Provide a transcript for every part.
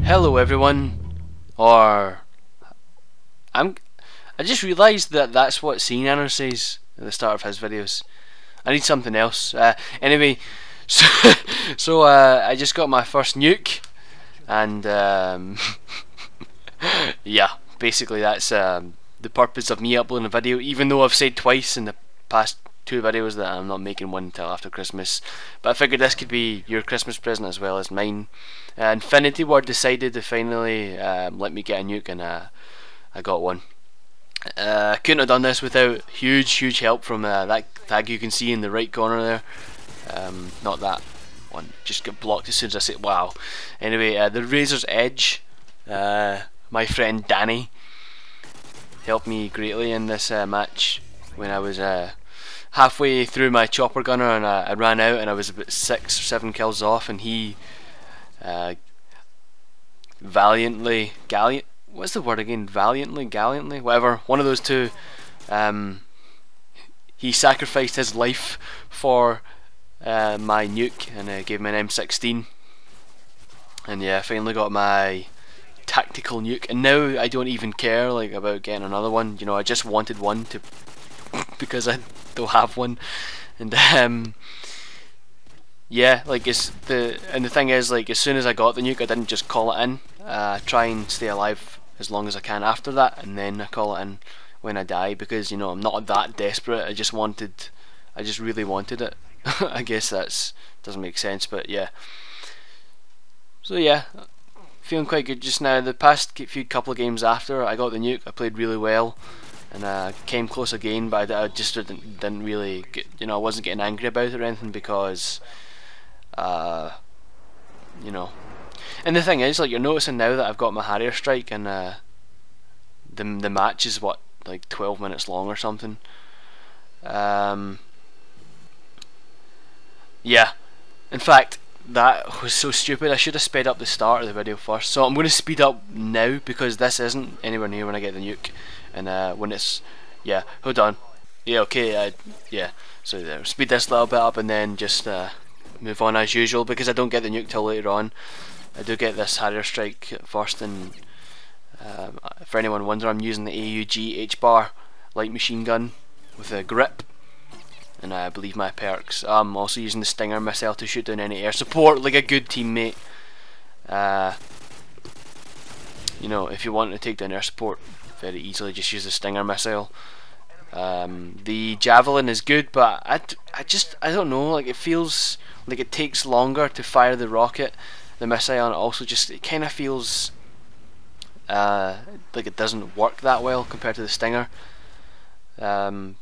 Hello everyone, or I just realised that that's what Senior says at the start of his videos. I need something else. Anyway, so I just got my first nuke, and yeah, basically that's the purpose of me uploading a video. Even though I've said twice in the past two videos that I'm not making one until after Christmas, but I figured this could be your Christmas present as well as mine. Infinity Ward decided to finally let me get a nuke, and I got one. Couldn't have done this without huge help from that tag you can see in the right corner there. Not that one, just got blocked as soon as I said wow. Anyway, the Razor's Edge, my friend Danny, helped me greatly in this match when I was halfway through my chopper gunner, and I ran out and I was about 6 or 7 kills off, and he valiantly, what's the word again, valiantly, gallantly, whatever, one of those two, he sacrificed his life for my nuke, and gave me an M16, and yeah, I finally got my tactical nuke, and now I don't even care like about getting another one. You know, I just wanted one to because I don't have one, and yeah, like the thing is, like, as soon as I got the nuke, I didn't just call it in. Try and stay alive as long as I can after that, and then I call it in when I die, because, you know, I'm not that desperate. I just really wanted it. I guess that doesn't make sense, but yeah. So yeah, feeling quite good just now. The past few couple of games after I got the nuke, I played really well, and came close again, but I just didn't really get, you know, I wasn't getting angry about it or anything, because you know. And the thing is, like, you're noticing now that I've got my Harrier strike, and the match is what, like 12 minutes long or something. Yeah, in fact, that was so stupid. I should have sped up the start of the video first, so I'm going to speed up now, because this isn't anywhere near when I get the nuke, and when it's, yeah, hold on, yeah, okay, yeah, so there, speed this a little bit up, and then just move on as usual, because I don't get the nuke till later on. I do get this Harrier strike first, and for anyone wondering, I'm using the AUG H-bar light machine gun with a grip, and I believe my perks. I'm also using the Stinger missile to shoot down any air support like a good teammate. You know, if you want to take down air support very easily, just use the Stinger missile. The Javelin is good, but I don't know, like, it feels like it takes longer to fire the rocket, the missile, and also just, it kind of feels like it doesn't work that well compared to the Stinger. But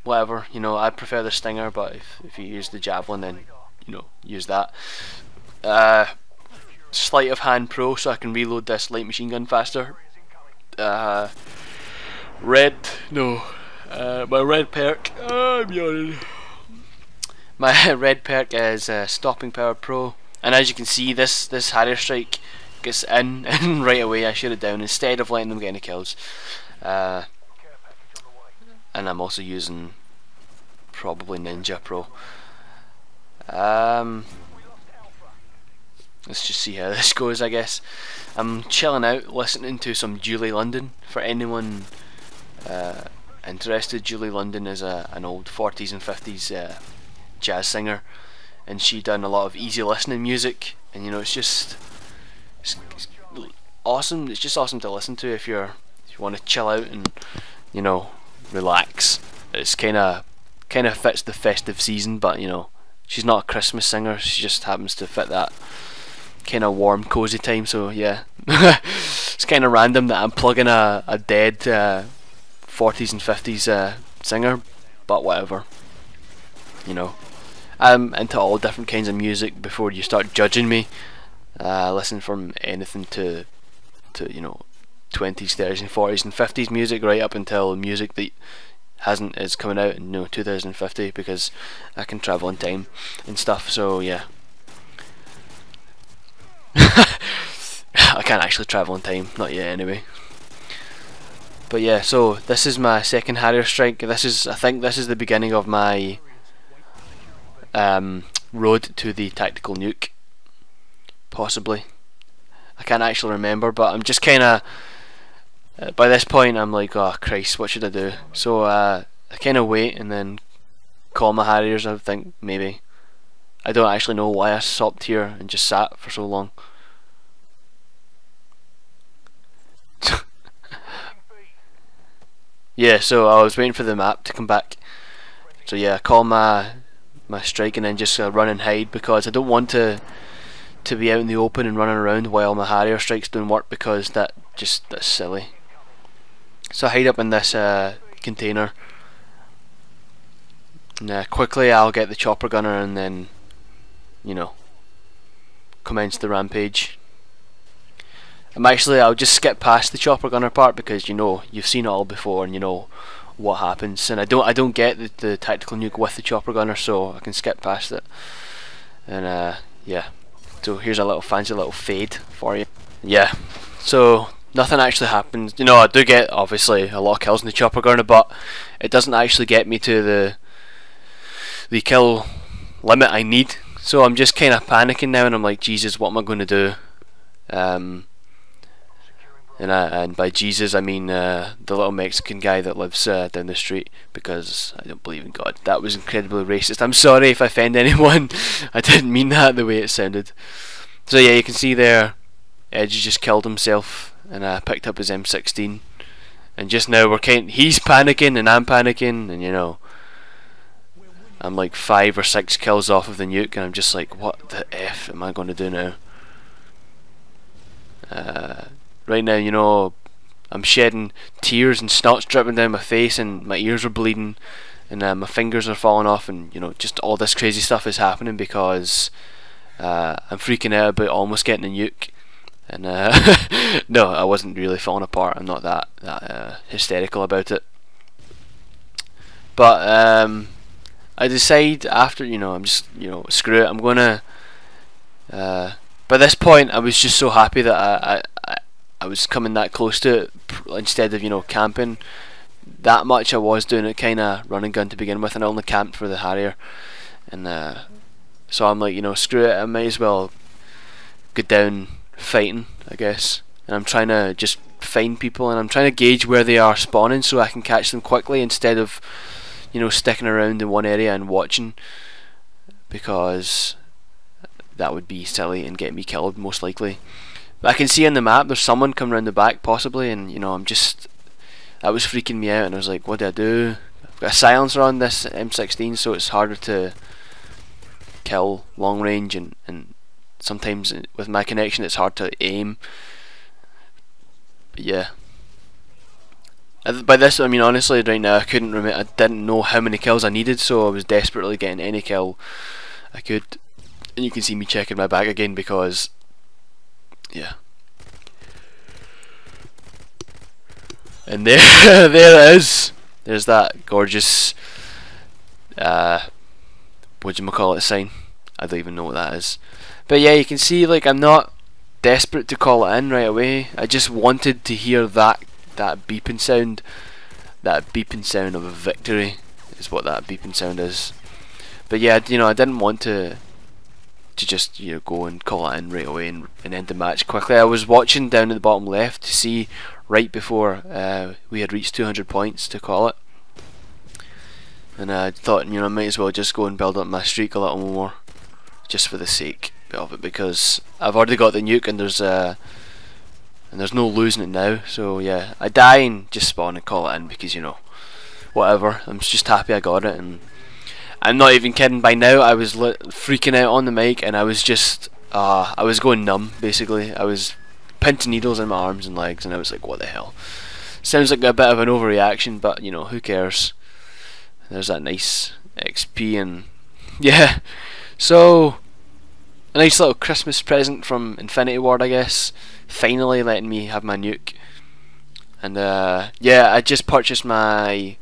whatever, you know, I prefer the Stinger, but if you use the Javelin, then, you know, use that. Sleight of Hand PRO, so I can reload this light machine gun faster. My red perk, I'm yawning. My red perk is Stopping Power Pro, and as you can see, this Harrier strike gets in and right away I shoot it down instead of letting them get any kills. And I'm also using probably Ninja Pro. Let's just see how this goes, I guess. I'm chilling out listening to some Julie London. For anyone interested, Julie London is an old 40s and 50s jazz singer, and she done a lot of easy listening music, and, you know, it's awesome. It's just awesome to listen to if you want to chill out and, you know, relax. It's kind of fits the festive season, but, you know, she's not a Christmas singer, she just happens to fit that kind of warm, cozy time. So yeah, it's kind of random that I'm plugging a dead 40s and 50s singer, but whatever, you know. I'm into all different kinds of music. Before you start judging me, listen from anything to you know, 20s, 30s and 40s and 50s music, right up until music that is coming out in, you know, 2050, because I can travel in time and stuff. So yeah. I can't actually travel in time, not yet anyway. But yeah, so this is my second Harrier strike. I think this is the beginning of my road to the tactical nuke. possibly. I can't actually remember, but I'm just kind of by this point I'm like, oh Christ, what should I do? So I kind of wait and then call my Harriers. I think maybe. I don't actually know why I stopped here and just sat for so long. Yeah, so I was waiting for the map to come back. So yeah, I call my strike and then just run and hide, because I don't want to be out in the open and running around while my Harrier strikes don't work, because that's silly. So I hide up in this container, and quickly I'll get the chopper gunner and then, you know, commence the rampage. I'll just skip past the chopper gunner part, because you know, you've seen it all before and you know what happens, and I don't get the tactical nuke with the chopper gunner, so I can skip past it. And yeah, so here's a little fancy little fade for you. Yeah, so nothing actually happens. You know, I do get obviously a lot of kills in the chopper gunner, but it doesn't actually get me to the kill limit I need. So I'm just kind of panicking now, and I'm like, Jesus, what am I going to do? And by Jesus I mean the little Mexican guy that lives down the street, because I don't believe in God. That was incredibly racist. I'm sorry if I offend anyone. I didn't mean that the way it sounded. So yeah, you can see there, Edge just killed himself, and I picked up his M16. And just now he's panicking and I'm panicking, and you know, I'm like 5 or 6 kills off of the nuke, and I'm just like, what the F am I going to do now? Right now, you know, I'm shedding tears and snot's dripping down my face, and my ears are bleeding, and my fingers are falling off, and you know, just all this crazy stuff is happening because I'm freaking out about almost getting a nuke. And no, I wasn't really falling apart. I'm not that hysterical about it. But I decide after, you know, I'm just, you know, screw it. I'm gonna. By this point, I was just so happy that I was coming that close to it, instead of, you know, camping that much. I was doing it kind of run and gun to begin with, and I only camped for the Harrier. And so I'm like, you know, screw it. I might as well get down fighting, I guess. And I'm trying to just find people, and I'm trying to gauge where they are spawning so I can catch them quickly, instead of, you know, sticking around in one area and watching, because that would be silly and get me killed most likely. But I can see on the map there's someone coming around the back possibly, and you know, that was freaking me out, and I was like, what do I do? I've got a silencer on this M16, so it's harder to kill long range, and sometimes with my connection it's hard to aim. But yeah, by this I mean, honestly, right now I couldn't remember. I didn't know how many kills I needed, so I was desperately getting any kill I could. And you can see me checking my back again, because yeah. And there there it is. There's that gorgeous whatchamacallit sign. I don't even know what that is. But yeah, you can see, like, I'm not desperate to call it in right away. I just wanted to hear that beeping sound. That beeping sound of a victory is what that beeping sound is. But yeah, you know, I didn't want to just, you know, go and call it in right away and end the match quickly. I was watching down at the bottom left to see right before we had reached 200 points to call it, and I thought, you know, I might as well just go and build up my streak a little more, just for the sake of it, because I've already got the nuke, and there's no losing it now. So yeah, I die and just spawn and call it in, because, you know, whatever, I'm just happy I got it. And I'm not even kidding, by now I was freaking out on the mic, and I was just I was going numb basically. I was pinching needles in my arms and legs, and I was like, what the hell? Sounds like a bit of an overreaction, but you know, who cares? There's that nice XP, and yeah, so a nice little Christmas present from Infinity Ward, I guess, finally letting me have my nuke. And yeah, I just purchased my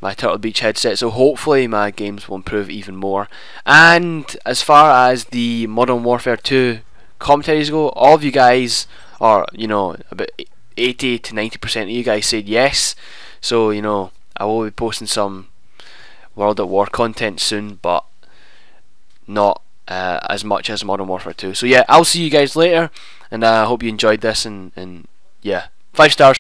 Turtle Beach headset, so hopefully my games will improve even more. And as far as the Modern Warfare 2 commentaries go, all of you guys, or you know, about 80 to 90% of you guys said yes. So you know, I will be posting some World at War content soon, but not as much as Modern Warfare 2. So yeah, I'll see you guys later, and I hope you enjoyed this, and yeah, 5 stars.